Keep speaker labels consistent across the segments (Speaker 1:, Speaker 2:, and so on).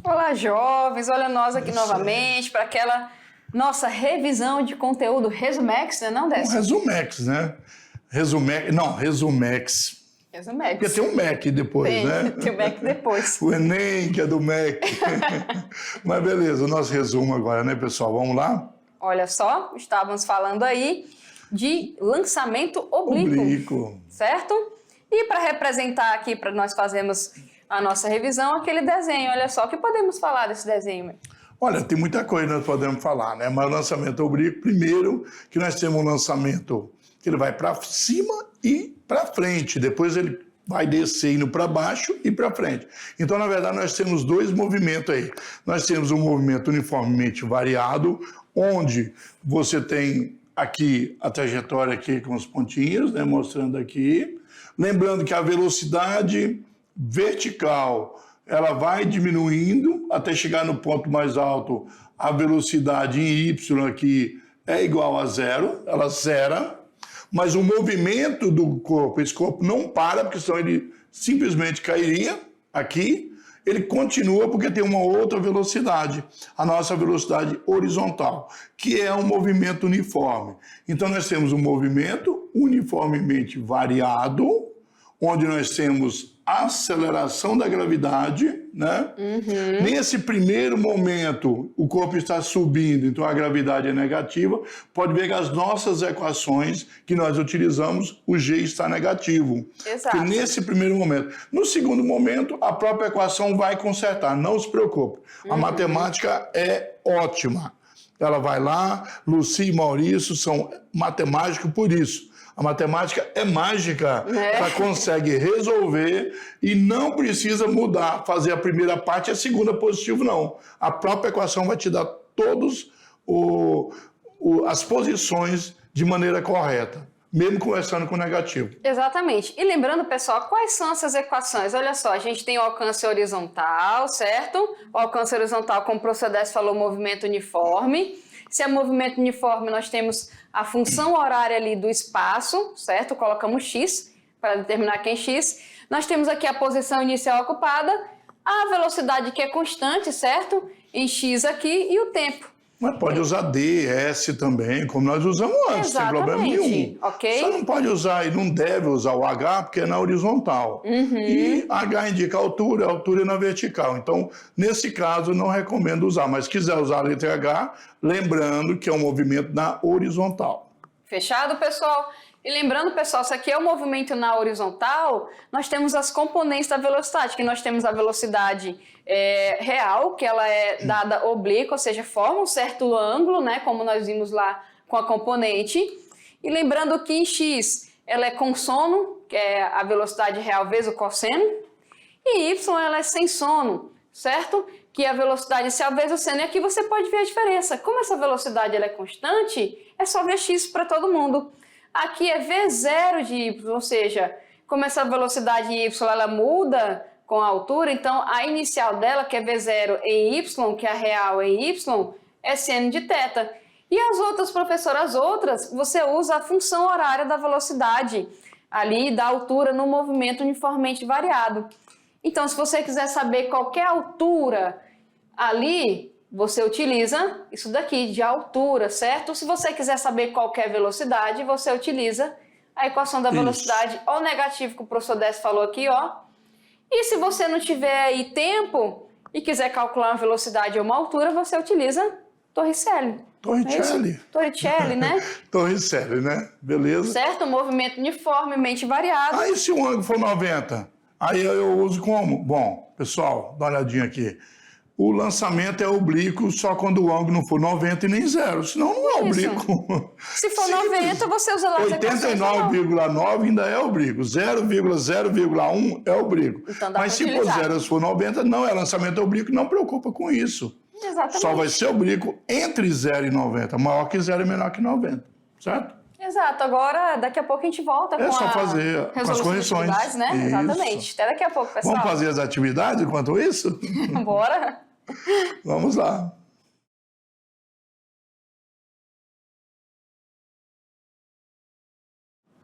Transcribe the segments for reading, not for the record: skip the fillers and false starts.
Speaker 1: Olá, jovens! Olha nós aqui novamente para aquela nossa revisão de conteúdo Resumex, né, não, Décio?
Speaker 2: Resumex, né? Resumex.
Speaker 1: Resumex.
Speaker 2: Porque tem um MEC depois, né?
Speaker 1: Tem o MEC depois.
Speaker 2: O Enem, que é do MEC. Mas beleza, o nosso resumo agora, né, pessoal? Vamos lá?
Speaker 1: Olha só, estávamos falando aí de lançamento oblíquo. Certo? E para representar aqui, para nós fazermos a nossa revisão, aquele desenho. Olha só, o que podemos falar desse desenho?
Speaker 2: Olha, tem muita coisa que nós podemos falar, né? Mas o lançamento oblíquo, primeiro, que nós temos um lançamento que ele vai para cima e para frente. Depois ele vai descer indo para baixo e para frente. Então, na verdade, nós temos dois movimentos aí. Nós temos um movimento uniformemente variado, onde você tem aqui a trajetória aqui com os pontinhos, né, mostrando aqui. Lembrando que a velocidade vertical, ela vai diminuindo até chegar no ponto mais alto. A velocidade em Y aqui é igual a zero, ela zera. Mas o movimento do corpo, esse corpo não para, porque senão ele simplesmente cairia aqui. Ele continua porque tem uma outra velocidade, a nossa velocidade horizontal, que é um movimento uniforme. Então nós temos um movimento uniformemente variado, onde nós temos a aceleração da gravidade, né? Nesse primeiro momento, o corpo está subindo, então a gravidade é negativa. Pode ver que as nossas equações que nós utilizamos, o G está negativo.
Speaker 1: Exato.
Speaker 2: Porque nesse primeiro momento. No segundo momento, a própria equação vai consertar, não se preocupe. A matemática é ótima. Ela vai lá, Luci e Maurício são matemáticos por isso. A matemática é mágica, ela consegue resolver e não precisa mudar, fazer a primeira parte e a segunda positivo, não. A própria equação vai te dar todas as posições de maneira correta, mesmo conversando com negativo.
Speaker 1: Exatamente. E lembrando, pessoal, quais são essas equações? Olha só, a gente tem o alcance horizontal, certo? O alcance horizontal, como o professor Décio falou, movimento uniforme. Se é movimento uniforme, nós temos a função horária ali do espaço, certo? Colocamos x para determinar que é x. Nós temos aqui a posição inicial ocupada, a velocidade que é constante, certo? Em x aqui e o tempo.
Speaker 2: Mas pode usar D, S também, como nós usamos antes, sem problema nenhum.
Speaker 1: Okay.
Speaker 2: Só não pode usar e não deve usar o H, porque é na horizontal. E H indica altura é na vertical. Então, nesse caso, não recomendo usar. Mas se quiser usar a letra H, lembrando que é um movimento na horizontal.
Speaker 1: Fechado, pessoal? E lembrando, pessoal, isso aqui é o movimento na horizontal, nós temos as componentes da velocidade, que nós temos a velocidade real, que ela é dada oblíqua, ou seja, forma um certo ângulo, né, como nós vimos lá com a componente. E lembrando que em x ela é consono, que é a velocidade real vezes o cosseno, e y ela é sem sono, certo? Que é a velocidade inicial vezes o seno. E aqui você pode ver a diferença. Como essa velocidade ela é constante, é só ver x para todo mundo. Aqui é V0 de y, ou seja, como essa velocidade y ela muda com a altura, então a inicial dela, que é V0 em y, que é a real em y, é seno de θ. E as outras, professor, as outras, você usa a função horária da velocidade, ali da altura no movimento uniformemente variado. Então, se você quiser saber qualquer altura ali, você utiliza isso daqui, de altura, certo? Se você quiser saber qualquer velocidade, você utiliza a equação da velocidade, O negativo que o professor Décio falou aqui, ó. E se você não tiver aí tempo e quiser calcular uma velocidade ou uma altura, você utiliza Torricelli.
Speaker 2: Torricelli.
Speaker 1: Torricelli, né?
Speaker 2: Torricelli, né? Beleza.
Speaker 1: Certo? Movimento uniformemente variado.
Speaker 2: Aí se o ângulo for 90, aí eu uso como? Bom, pessoal, dá uma olhadinha aqui. O lançamento é oblíquo só quando o ângulo não for 90 e nem 0, senão não é oblíquo.
Speaker 1: Se for 90, você usa lá
Speaker 2: 89,9 ainda é oblíquo, 0,0,1 é oblíquo.
Speaker 1: Então
Speaker 2: mas se for 0 se for 90, não é lançamento oblíquo, não preocupa com isso.
Speaker 1: Exatamente.
Speaker 2: Só vai ser oblíquo entre 0 e 90, maior que 0 e menor que 90, certo?
Speaker 1: Exato, agora daqui a pouco a gente volta com
Speaker 2: só fazer com as correções,
Speaker 1: né?
Speaker 2: Isso.
Speaker 1: Exatamente. Até daqui a pouco, pessoal.
Speaker 2: Vamos fazer as atividades enquanto isso?
Speaker 1: Bora!
Speaker 2: Vamos lá.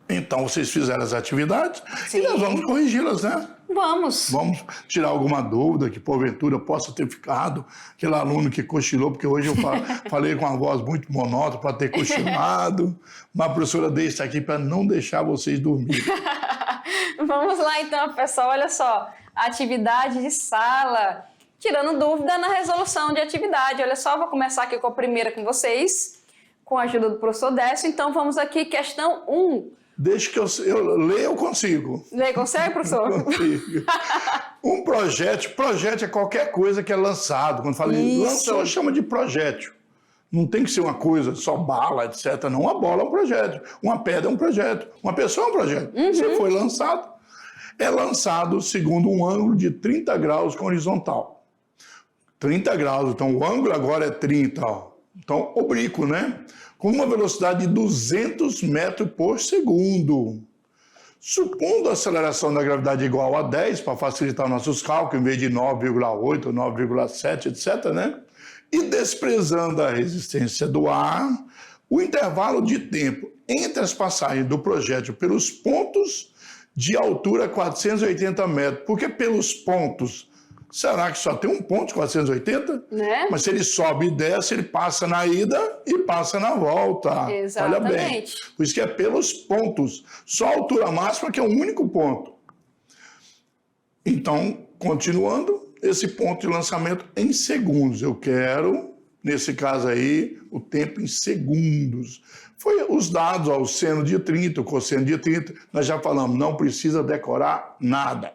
Speaker 2: Então, Então, vocês fizeram as atividades
Speaker 1: Sim.
Speaker 2: e nós vamos corrigi-las, né?
Speaker 1: Vamos.
Speaker 2: Vamos tirar alguma dúvida que, porventura, possa ter ficado. Aquele aluno que cochilou, porque hoje eu falei com uma voz muito monótona para ter cochilado. Mas a professora Deise está aqui para não deixar vocês dormirem.
Speaker 1: Vamos lá, então, pessoal. Olha só. Atividade de sala. Tirando dúvida na resolução de atividade. Olha só, vou começar aqui com a primeira com vocês, com a ajuda do professor Décio. Então, vamos aqui, questão 1.
Speaker 2: Deixa que eu leio, eu consigo.
Speaker 1: Lê, consegue, professor?
Speaker 2: Consigo. Um projétil é qualquer coisa que é lançado. Quando fala lançou, chama de projétil. Não tem que ser uma coisa, só bala, etc. Não, uma bola é um projétil, uma pedra é um projétil, uma pessoa é um projétil. Se foi lançado, é lançado segundo um ângulo de 30 graus com horizontal. 30 graus, então o ângulo agora é 30, ó. Então, oblíquo, né? Com uma velocidade de 200 metros por segundo. Supondo a aceleração da gravidade igual a 10, para facilitar nossos cálculos, em vez de 9,8, 9,7, etc., né? E desprezando a resistência do ar, o intervalo de tempo entre as passagens do projétil pelos pontos de altura 480 metros. Por que pelos pontos? Será que só tem um ponto de 480?
Speaker 1: Né?
Speaker 2: Mas se ele sobe e desce, ele passa na ida e passa na volta.
Speaker 1: Exatamente.
Speaker 2: Olha bem. Por isso que é pelos pontos. Só a altura máxima que é um único ponto. Então, continuando, esse ponto de lançamento em segundos. Eu quero, nesse caso aí, o tempo em segundos. Foi os dados, ó, o seno de 30, o cosseno de 30. Nós já falamos, não precisa decorar nada.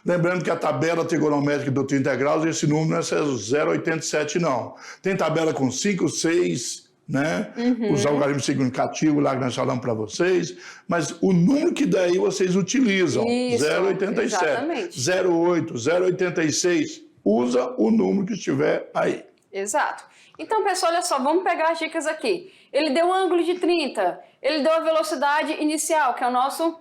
Speaker 2: Lembrando que a tabela trigonométrica do 30 graus, esse número não é 0,87 não. Tem tabela com 5, 6, né? Os algarismos significativos lá que nós falamos para vocês. Mas o número que daí vocês utilizam, 0,87, 0,8, 0,86, usa o número que estiver aí.
Speaker 1: Exato. Então, pessoal, olha só, vamos pegar as dicas aqui. Ele deu um ângulo de 30, ele deu a velocidade inicial, que é o nosso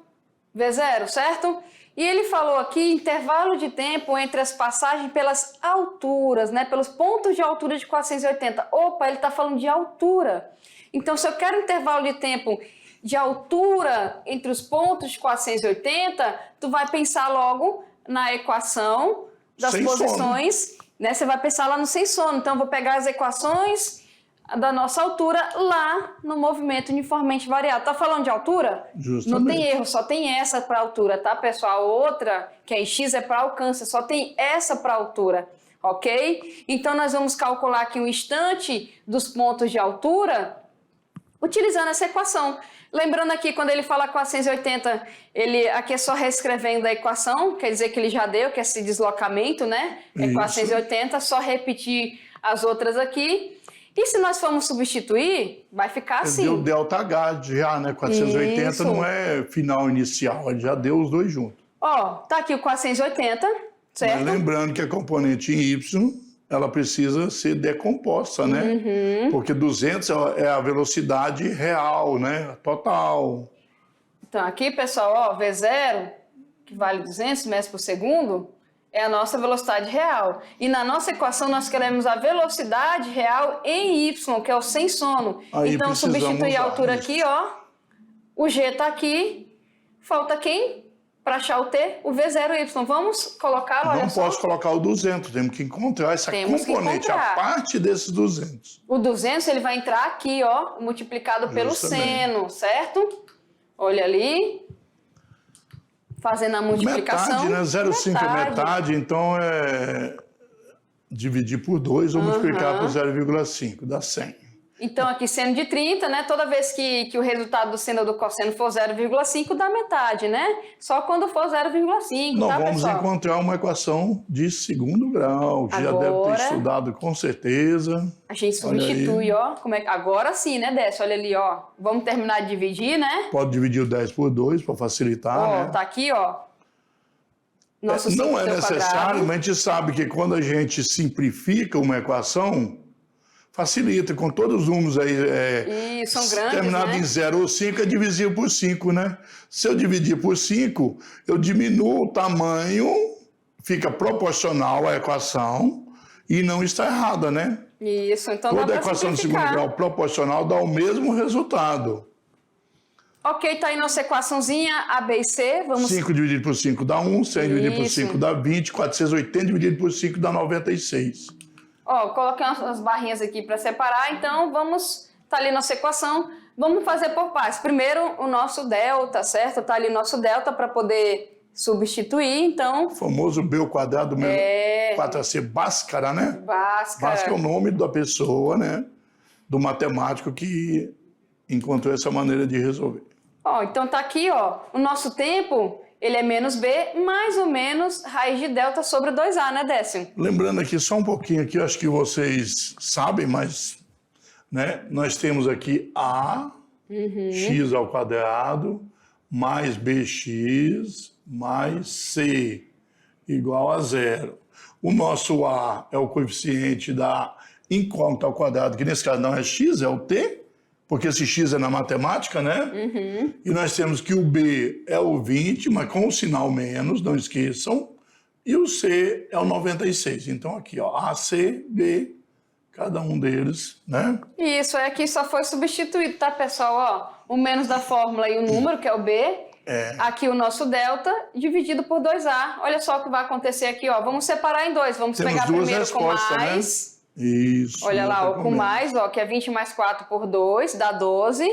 Speaker 1: V0, certo? E ele falou aqui intervalo de tempo entre as passagens pelas alturas, né? Pelos pontos de altura de 480. Opa, ele está falando de altura. Então, se eu quero intervalo de tempo de altura entre os pontos de 480, tu vai pensar logo na equação das posições, né? Você vai pensar lá no sem sono. Então, eu vou pegar as equações da nossa altura lá no movimento uniformemente variado. Tá falando de altura?
Speaker 2: Justamente.
Speaker 1: Não tem erro, só tem essa para altura, tá, pessoal? A outra, que é em x, é para alcance, só tem essa para altura, ok? Então, nós vamos calcular aqui o instante dos pontos de altura utilizando essa equação. Lembrando aqui, quando ele fala 480, ele aqui é só reescrevendo a equação, quer dizer que ele já deu, que é esse deslocamento, né? É
Speaker 2: Isso.
Speaker 1: 480, só repetir as outras aqui. E se nós formos substituir, vai ficar assim.
Speaker 2: Deu delta H já, né? 480
Speaker 1: Isso.
Speaker 2: não é final inicial, ele já deu os dois juntos.
Speaker 1: Ó, tá aqui o 480, certo?
Speaker 2: Mas lembrando que a componente em Y, ela precisa ser decomposta, né? Porque 200 é a velocidade real, né? Total.
Speaker 1: Então aqui, pessoal, ó, V0, que vale 200 metros por segundo, é a nossa velocidade real. E na nossa equação nós queremos a velocidade real em Y, que é o sem sono.
Speaker 2: Aí
Speaker 1: então substituir a altura
Speaker 2: isso.
Speaker 1: aqui, ó. O G tá aqui. Falta quem? Para achar o T, o V0Y. Vamos colocá-lo, olha
Speaker 2: Não
Speaker 1: só.
Speaker 2: posso colocar o 200, temos que encontrar essa componente, a parte desses 200.
Speaker 1: O 200 ele vai entrar aqui, ó, multiplicado pelo seno, certo? Olha ali. Fazendo a multiplicação.
Speaker 2: Metade, né? 0,5 é metade, então é dividir por 2 ou multiplicar por 0,5, dá 100.
Speaker 1: Então aqui seno de 30, né? Toda vez que o resultado do seno ou do cosseno for 0,5, dá metade, né? Só quando for 0,5,
Speaker 2: Nós
Speaker 1: tá,
Speaker 2: vamos
Speaker 1: pessoal?
Speaker 2: encontrar uma equação de segundo grau, que já deve ter estudado com certeza.
Speaker 1: A gente substitui, ó. Agora sim, né, Décio? Olha ali, ó. Vamos terminar de dividir, né?
Speaker 2: Pode dividir o 10 por 2 para facilitar,
Speaker 1: Ó,
Speaker 2: né?
Speaker 1: tá aqui, ó. Nosso
Speaker 2: Não é
Speaker 1: quadrado.
Speaker 2: necessário, mas a gente sabe que quando a gente simplifica uma equação, facilita, com todos os números aí,
Speaker 1: São grandes,
Speaker 2: terminado
Speaker 1: né?
Speaker 2: em 0 ou 5, é divisível por 5, né? Se eu dividir por 5, eu diminuo o tamanho, fica proporcional à equação e não está errada, né?
Speaker 1: Isso, então
Speaker 2: Toda
Speaker 1: dá pra
Speaker 2: equação de segundo
Speaker 1: simplificar.
Speaker 2: grau proporcional dá o mesmo resultado.
Speaker 1: Ok, tá aí nossa equaçãozinha A, B e C. Vamos...
Speaker 2: 5 dividido por 5 dá 1, 100 dividido por
Speaker 1: Isso.
Speaker 2: 5 dá 20, 480 dividido por 5 dá 96.
Speaker 1: Ó, coloquei umas barrinhas aqui para separar, então vamos... Tá ali nossa equação. Vamos fazer por partes. Primeiro, o nosso delta, certo? Tá ali o nosso delta para poder substituir, então...
Speaker 2: O famoso B ao quadrado, mesmo. 4AC Bhaskara, né? Bhaskara é o nome da pessoa, né? Do matemático que encontrou essa maneira de resolver.
Speaker 1: Ó, então tá aqui, ó, o nosso tempo, ele é menos B, mais ou menos raiz de delta sobre 2A, né, Décio?
Speaker 2: Lembrando aqui só um pouquinho aqui, eu acho que vocês sabem, mas né, nós temos aqui A, x ao quadrado, mais bx, mais c, igual a 0. O nosso A é o coeficiente da incógnita ao quadrado, que nesse caso não é x, é o t, porque esse x é na matemática, né? E nós temos que o B é o 20, mas com o sinal menos, não esqueçam. E o C é o 96. Então aqui, ó, A, C, B, cada um deles, né?
Speaker 1: Isso, aqui só foi substituído, tá, pessoal? Ó, o menos da fórmula e o número, que é o B. Aqui o nosso delta, dividido por 2A. Olha só o que vai acontecer aqui, ó. Vamos separar em dois. Vamos
Speaker 2: Temos
Speaker 1: pegar
Speaker 2: duas
Speaker 1: primeiro com
Speaker 2: respostas,
Speaker 1: mais...
Speaker 2: Né? Isso.
Speaker 1: Olha lá, o com mais, ó, que é 20 mais 4 por 2, dá 12.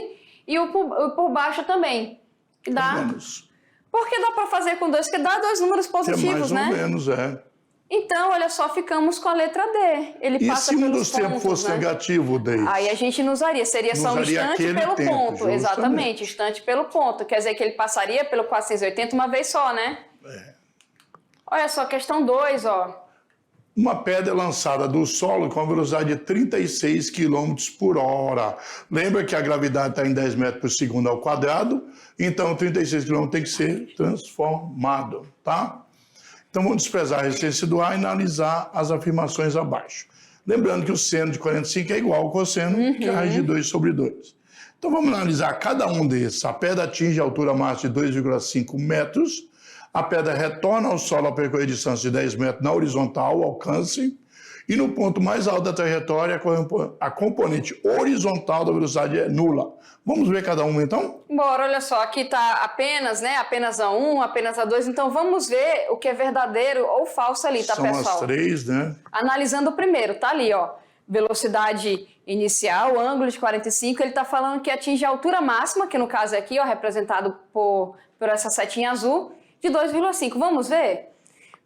Speaker 1: E o por baixo também, que dá...
Speaker 2: Menos.
Speaker 1: Porque dá para fazer com 2, que dá dois números positivos,
Speaker 2: né?
Speaker 1: né?
Speaker 2: Mais ou menos,
Speaker 1: Então, olha só, ficamos com a letra D. Ele
Speaker 2: e
Speaker 1: passa
Speaker 2: se um
Speaker 1: pelos
Speaker 2: dos tempos
Speaker 1: pontos,
Speaker 2: fosse
Speaker 1: né?
Speaker 2: negativo, Deise?
Speaker 1: Aí a gente não usaria, seria só um instante pelo
Speaker 2: tempo,
Speaker 1: ponto.
Speaker 2: justamente.
Speaker 1: Exatamente, instante pelo ponto. Quer dizer que ele passaria pelo 480 uma vez só, né? Olha só, questão 2, ó.
Speaker 2: Uma pedra é lançada do solo com a velocidade de 36 km por hora. Lembra que a gravidade está em 10 metros por segundo ao quadrado, então 36 km tem que ser transformado, tá? Então vamos desprezar a resistência do ar e analisar as afirmações abaixo. Lembrando que o seno de 45 é igual ao cosseno, que é a raiz de 2 sobre 2. Então vamos analisar cada um desses. A pedra atinge a altura máxima de 2,5 metros. A pedra retorna ao solo ao percorrer distância de 10 metros na horizontal, alcance, e no ponto mais alto da trajetória, a componente horizontal da velocidade é nula. Vamos ver cada uma, então?
Speaker 1: Bora, olha só, aqui está apenas, né? Apenas a 1, apenas a 2. Então vamos ver o que é verdadeiro ou falso ali, tá, pessoal?
Speaker 2: São as 3, né?
Speaker 1: Analisando o primeiro, tá ali, ó. Velocidade inicial, ângulo de 45, ele está falando que atinge a altura máxima, que no caso é aqui, ó, representado por essa setinha azul, de 2,5. Vamos ver?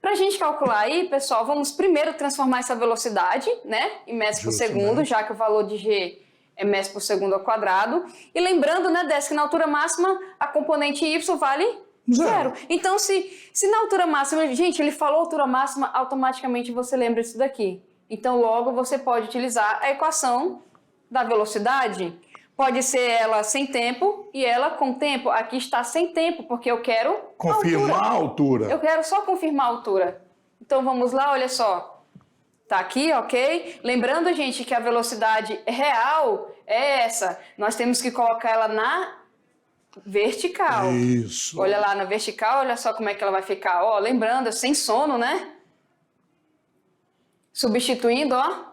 Speaker 1: Para a gente calcular aí, pessoal, vamos primeiro transformar essa velocidade, né, em metros por segundo, já que o valor de G é metros por segundo ao quadrado. E lembrando, né, Décio, que na altura máxima a componente Y vale 0. Então, se na altura máxima, gente, ele falou altura máxima, automaticamente você lembra disso daqui. Então, logo você pode utilizar a equação da velocidade. Pode ser ela sem tempo e ela com tempo. Aqui está sem tempo, porque eu quero
Speaker 2: confirmar a altura.
Speaker 1: Eu quero só confirmar a altura. Então vamos lá, olha só. Tá aqui, ok? Lembrando, gente, que a velocidade real é essa. Nós temos que colocar ela na vertical.
Speaker 2: Isso.
Speaker 1: Olha lá na vertical, olha só como é que ela vai ficar. Ó, lembrando, sem sono, né? Substituindo, ó.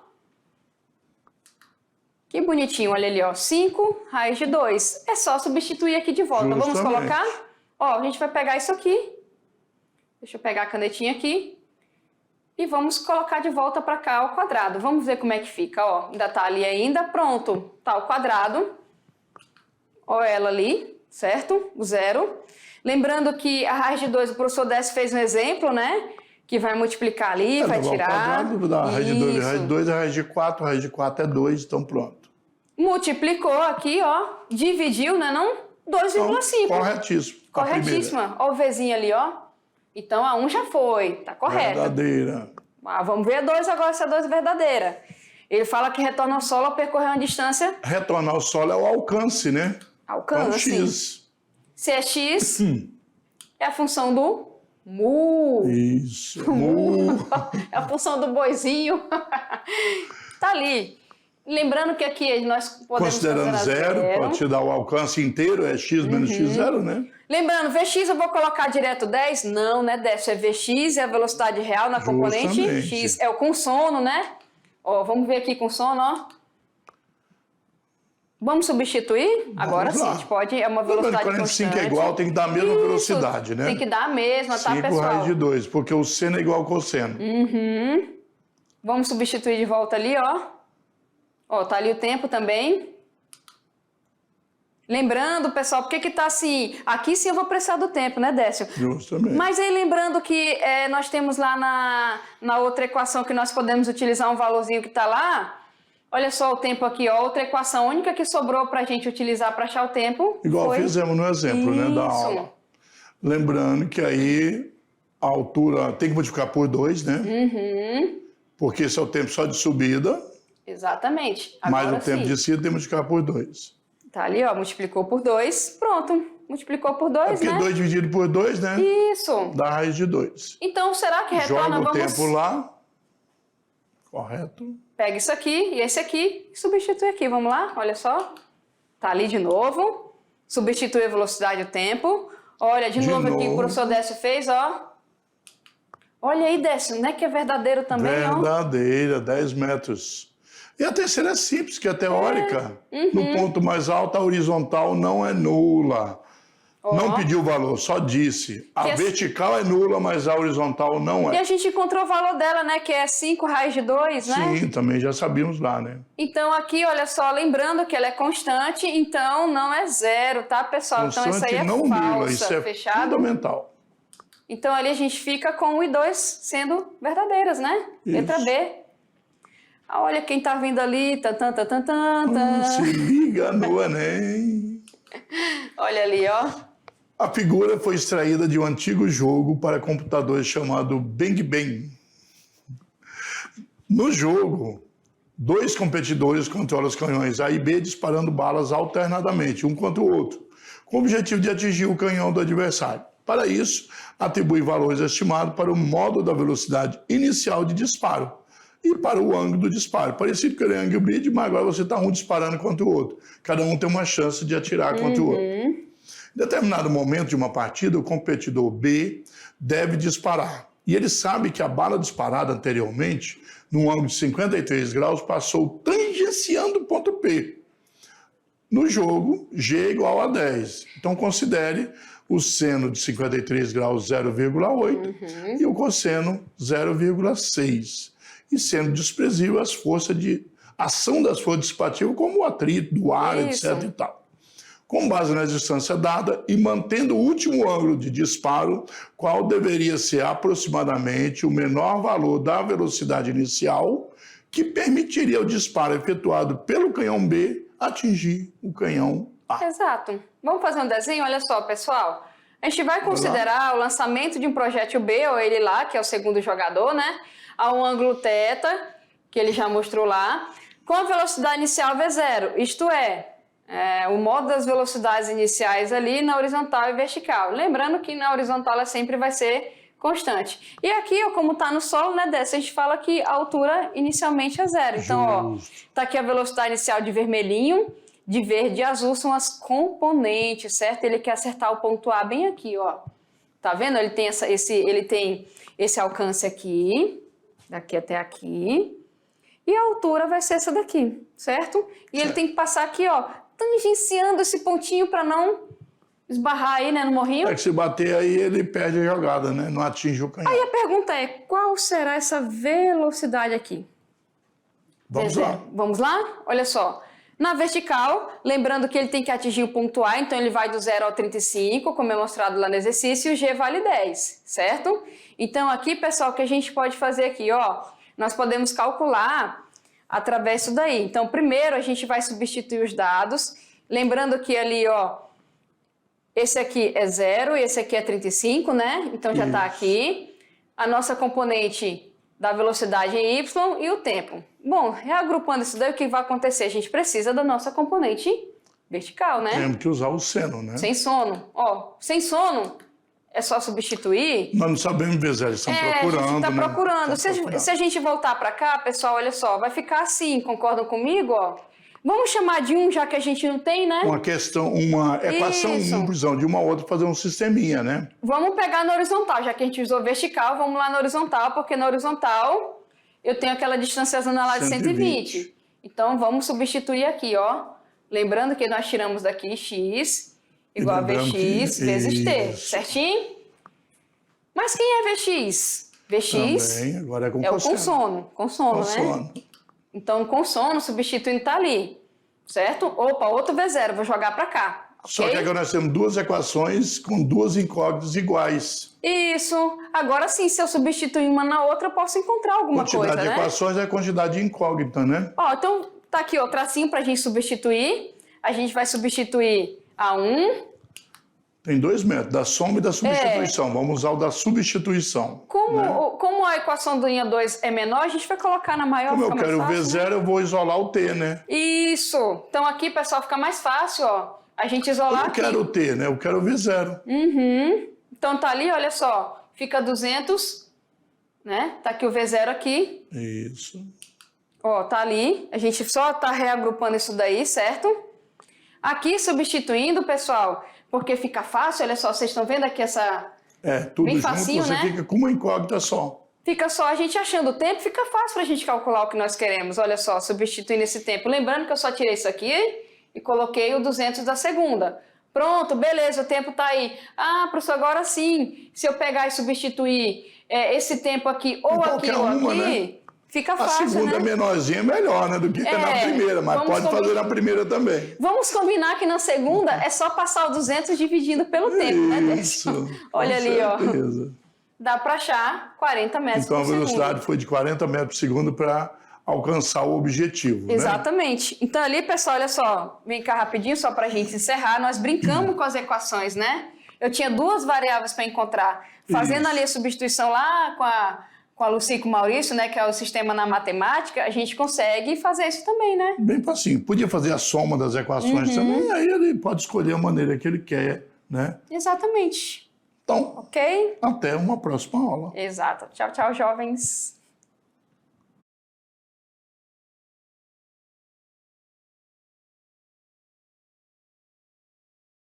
Speaker 1: Que bonitinho, olha ali, ó. 5 raiz de 2. É só substituir aqui de volta.
Speaker 2: Justamente.
Speaker 1: Vamos colocar? Ó, a gente vai pegar isso aqui. Deixa eu pegar a canetinha aqui. E vamos colocar de volta para cá ao quadrado. Vamos ver como é que fica, ó. Ainda tá ali ainda. Pronto. Tá o quadrado. Ó ela ali, certo? O 0. Lembrando que a raiz de 2, o professor Décio fez um exemplo, né? Que vai multiplicar ali, vai tirar.
Speaker 2: Quadrado, dá raiz de 2, raiz de 2 é raiz de 4, raiz de 4 é 2, então pronto.
Speaker 1: Multiplicou aqui, ó. Dividiu, né não? 2,5.
Speaker 2: Então, corretíssimo.
Speaker 1: Corretíssima. Ó o Vzinho ali, ó. Então a 1 já foi, tá correta.
Speaker 2: Verdadeira.
Speaker 1: Vamos ver a 2 agora, se a 2 é verdadeira. Ele fala que retorna ao solo ao percorrer uma distância...
Speaker 2: Retornar ao solo é o alcance, né?
Speaker 1: Alcance.
Speaker 2: Então, X.
Speaker 1: Se é X, é a função do mu.
Speaker 2: Isso, mu.
Speaker 1: É a função do boizinho. Tá ali. Lembrando que aqui nós podemos
Speaker 2: considerando zero, pode te dar o alcance inteiro, é x menos x0, né?
Speaker 1: Lembrando, Vx eu vou colocar direto 10? Não, né, Décio? É Vx, é a velocidade real na componente x. É o com sono, né? Ó, vamos ver aqui com sono, ó. Vamos substituir? Agora sim,
Speaker 2: lá.
Speaker 1: a gente pode, é uma velocidade
Speaker 2: 45
Speaker 1: constante.
Speaker 2: é igual, tem que dar a mesma
Speaker 1: Isso,
Speaker 2: velocidade, né?
Speaker 1: Tem que dar a mesma, tá,
Speaker 2: 5
Speaker 1: pessoal?
Speaker 2: raiz de 2, porque o seno é igual ao cosseno.
Speaker 1: Vamos substituir de volta ali, ó. Ó, tá ali o tempo também. Lembrando, pessoal, por que tá assim? Aqui sim eu vou precisar do tempo, né, Décio?
Speaker 2: Justamente.
Speaker 1: Mas aí lembrando que nós temos lá na outra equação que nós podemos utilizar um valorzinho que tá lá. Olha só o tempo aqui, ó. Outra equação única que sobrou pra gente utilizar para achar o tempo.
Speaker 2: Igual fizemos no exemplo, né, da
Speaker 1: Isso.
Speaker 2: aula. Lembrando que aí a altura tem que multiplicar por 2, né? Porque esse é o tempo só de subida.
Speaker 1: Exatamente.
Speaker 2: Mas
Speaker 1: Agora
Speaker 2: o tempo
Speaker 1: sim.
Speaker 2: de descida tem que multiplicar por 2.
Speaker 1: Tá ali, ó. Multiplicou por 2. Pronto. Multiplicou por 2,
Speaker 2: Porque
Speaker 1: né?
Speaker 2: 2 dividido por 2, né?
Speaker 1: Isso.
Speaker 2: Dá a raiz de 2.
Speaker 1: Então, será que retorna?
Speaker 2: Joga o
Speaker 1: Vamos...
Speaker 2: tempo lá. Correto.
Speaker 1: Pega isso aqui e esse aqui e substitui aqui. Vamos lá? Olha só. Tá ali de novo. Substitui a velocidade e o tempo. Olha, de novo aqui o professor Décio fez, ó. Olha aí, Décio, não é que é verdadeiro também, ó?
Speaker 2: Verdadeira, 10 metros. E a terceira é simples, que é teórica. No ponto mais alto, a horizontal não é nula. Não pediu valor, só disse. A vertical é nula, mas a horizontal não
Speaker 1: E
Speaker 2: é.
Speaker 1: a gente encontrou o valor dela, né? Que é 5 raiz de 2, né?
Speaker 2: Sim, também já sabíamos lá, né?
Speaker 1: Então aqui, olha só, lembrando que ela é constante, então não é zero, tá, pessoal? Então isso aí é
Speaker 2: não
Speaker 1: falsa,
Speaker 2: nula, isso é
Speaker 1: fechado?
Speaker 2: fundamental.
Speaker 1: Então ali a gente fica com 1 e 2 sendo verdadeiras, né? Letra B. Ah, olha quem tá vindo ali.
Speaker 2: Se liga no Enem.
Speaker 1: Olha ali, ó.
Speaker 2: A figura foi extraída de um antigo jogo para computadores chamado Bang Bang. No jogo, 2 competidores controlam os canhões A e B disparando balas alternadamente, um contra o outro, com o objetivo de atingir o canhão do adversário. Para isso, atribui valores estimados para o modo da velocidade inicial de disparo e para o ângulo do disparo. Parecido com o ângulo bleed, mas agora você está um disparando contra o outro. Cada um tem uma chance de atirar contra o outro. Em determinado momento de uma partida, o competidor B deve disparar. E ele sabe que a bala disparada anteriormente, num ângulo de 53 graus, passou tangenciando o ponto P. No jogo, G é igual a 10. Então, considere o seno de 53 graus 0,8 e o cosseno 0,6. E sendo desprezível as forças de ação das forças dissipativas, como o atrito do ar, etc. e tal. Com base na distância dada e mantendo o último ângulo de disparo, qual deveria ser aproximadamente o menor valor da velocidade inicial que permitiria o disparo efetuado pelo canhão B atingir o canhão A.
Speaker 1: Exato. Vamos fazer um desenho? Olha só, pessoal. A gente vai considerar o lançamento de um projétil B, ou ele lá, que é o segundo jogador, né? A um ângulo θ, que ele já mostrou lá, com a velocidade inicial V0, isto é, o modo das velocidades iniciais ali na horizontal e vertical. Lembrando que na horizontal ela sempre vai ser constante. E aqui, ó, como está no solo, né, Décio, a gente fala que a altura inicialmente é 0. Então, ó, tá aqui a velocidade inicial de vermelhinho, de verde e azul são as componentes, certo? Ele quer acertar o ponto A bem aqui, ó. Tá vendo? Ele tem esse alcance aqui, daqui até aqui, e a altura vai ser essa daqui, certo? E ele tem que passar aqui, ó, tangenciando esse pontinho para não esbarrar aí, né, no morrinho.
Speaker 2: É que se bater aí, ele perde a jogada, né? Não atinge o canhão.
Speaker 1: Aí a pergunta é, qual será essa velocidade aqui?
Speaker 2: Vamos lá.
Speaker 1: Vamos lá? Olha só. Na vertical, lembrando que ele tem que atingir o ponto A, então ele vai do 0 ao 35, como é mostrado lá no exercício, e o G vale 10, certo? Então aqui, pessoal, o que a gente pode fazer aqui, ó, nós podemos calcular através disso daí. Então, primeiro a gente vai substituir os dados, lembrando que ali, ó, esse aqui é 0 e esse aqui é 35, né? Então já está aqui. A nossa componente da velocidade em Y e o tempo. Bom, reagrupando isso daí, o que vai acontecer? A gente precisa da nossa componente vertical, né?
Speaker 2: Temos que usar o seno, né?
Speaker 1: Sem sono. Ó, sem sono é só substituir.
Speaker 2: Nós não sabemos ver, eles estão procurando,
Speaker 1: a gente está
Speaker 2: né?
Speaker 1: procurando. Se a gente voltar para cá, pessoal, olha só, vai ficar assim, concordam comigo? Ó? Vamos chamar de 1, já que a gente não tem, né?
Speaker 2: Uma equação, de uma a outra, fazer um sisteminha, né?
Speaker 1: Vamos pegar na horizontal, já que a gente usou vertical, vamos lá na horizontal, porque na horizontal eu tenho aquela distância lá de 120. Então, vamos substituir aqui, ó. Lembrando que nós tiramos daqui x igual a
Speaker 2: lembrando
Speaker 1: Vx
Speaker 2: que-
Speaker 1: vezes t,
Speaker 2: isso.
Speaker 1: certinho? Mas quem é Vx? Vx
Speaker 2: Também, agora é com
Speaker 1: é o
Speaker 2: consono.
Speaker 1: consono, né?
Speaker 2: Consono.
Speaker 1: Então, consono substituindo tá ali, certo? Opa, outro V0, vou jogar para cá.
Speaker 2: Só
Speaker 1: ok?
Speaker 2: que agora nós temos duas equações com duas incógnitas iguais.
Speaker 1: Isso. Agora sim, se eu substituir uma na outra, eu posso encontrar alguma
Speaker 2: Quantidade
Speaker 1: coisa,
Speaker 2: de
Speaker 1: né?
Speaker 2: equações é a quantidade de incógnita, né?
Speaker 1: Ó, então tá aqui o tracinho pra gente substituir. A gente vai substituir a 1.
Speaker 2: Tem dois métodos, da soma e da substituição. Vamos usar o da substituição.
Speaker 1: Como,
Speaker 2: né?
Speaker 1: como a equação do linha 2 é menor, a gente vai colocar na maior.
Speaker 2: Como eu
Speaker 1: fica mais
Speaker 2: quero o
Speaker 1: fácil,
Speaker 2: V0, eu vou isolar o T, né?
Speaker 1: né? Isso. Então aqui, pessoal, fica mais fácil, ó. A gente
Speaker 2: Eu
Speaker 1: isolar
Speaker 2: não
Speaker 1: aqui.
Speaker 2: quero o T, né? Eu quero o V0.
Speaker 1: Então tá ali, olha só. Fica 200, né? Tá aqui o V0 aqui.
Speaker 2: Isso.
Speaker 1: Ó, tá ali. A gente só tá reagrupando isso daí, certo? Aqui substituindo, pessoal, porque fica fácil, olha só, vocês estão vendo aqui essa...
Speaker 2: Tudo
Speaker 1: Bem
Speaker 2: junto,
Speaker 1: facinho,
Speaker 2: você
Speaker 1: né?
Speaker 2: fica com uma incógnita só.
Speaker 1: Fica só a gente achando o tempo, fica fácil pra gente calcular o que nós queremos. Olha só, substituindo esse tempo. Lembrando que eu só tirei isso aqui e coloquei o 200 da segunda. Pronto, beleza, o tempo tá aí. Ah, professor, agora sim, se eu pegar e substituir esse tempo aqui ou aqui
Speaker 2: qualquer
Speaker 1: ou
Speaker 2: uma,
Speaker 1: aqui,
Speaker 2: né?
Speaker 1: fica
Speaker 2: A
Speaker 1: fácil,
Speaker 2: segunda
Speaker 1: né?
Speaker 2: menorzinha é melhor, né? Do que na primeira, mas
Speaker 1: vamos
Speaker 2: pode fazer na primeira também.
Speaker 1: Vamos combinar que na segunda é só passar o 200 dividindo pelo tempo, né, Décio?
Speaker 2: Isso.
Speaker 1: Olha
Speaker 2: com
Speaker 1: ali, ó.
Speaker 2: certeza.
Speaker 1: Dá para achar 40 metros
Speaker 2: Então a
Speaker 1: por segundo.
Speaker 2: velocidade foi de 40 metros por segundo para alcançar o objetivo.
Speaker 1: Exatamente. Então ali, pessoal, olha só, vem cá rapidinho só para a gente encerrar. Nós brincamos com as equações, né? Eu tinha duas variáveis para encontrar. Fazendo
Speaker 2: Isso.
Speaker 1: ali a substituição lá com a Lucy e com o Maurício, né, que é o sistema na matemática, a gente consegue fazer isso também, né?
Speaker 2: Bem facinho. Podia fazer a soma das equações também, aí ele pode escolher a maneira que ele quer, né?
Speaker 1: Exatamente.
Speaker 2: Então,
Speaker 1: Ok?
Speaker 2: até uma próxima aula.
Speaker 1: Exato. Tchau, tchau, jovens.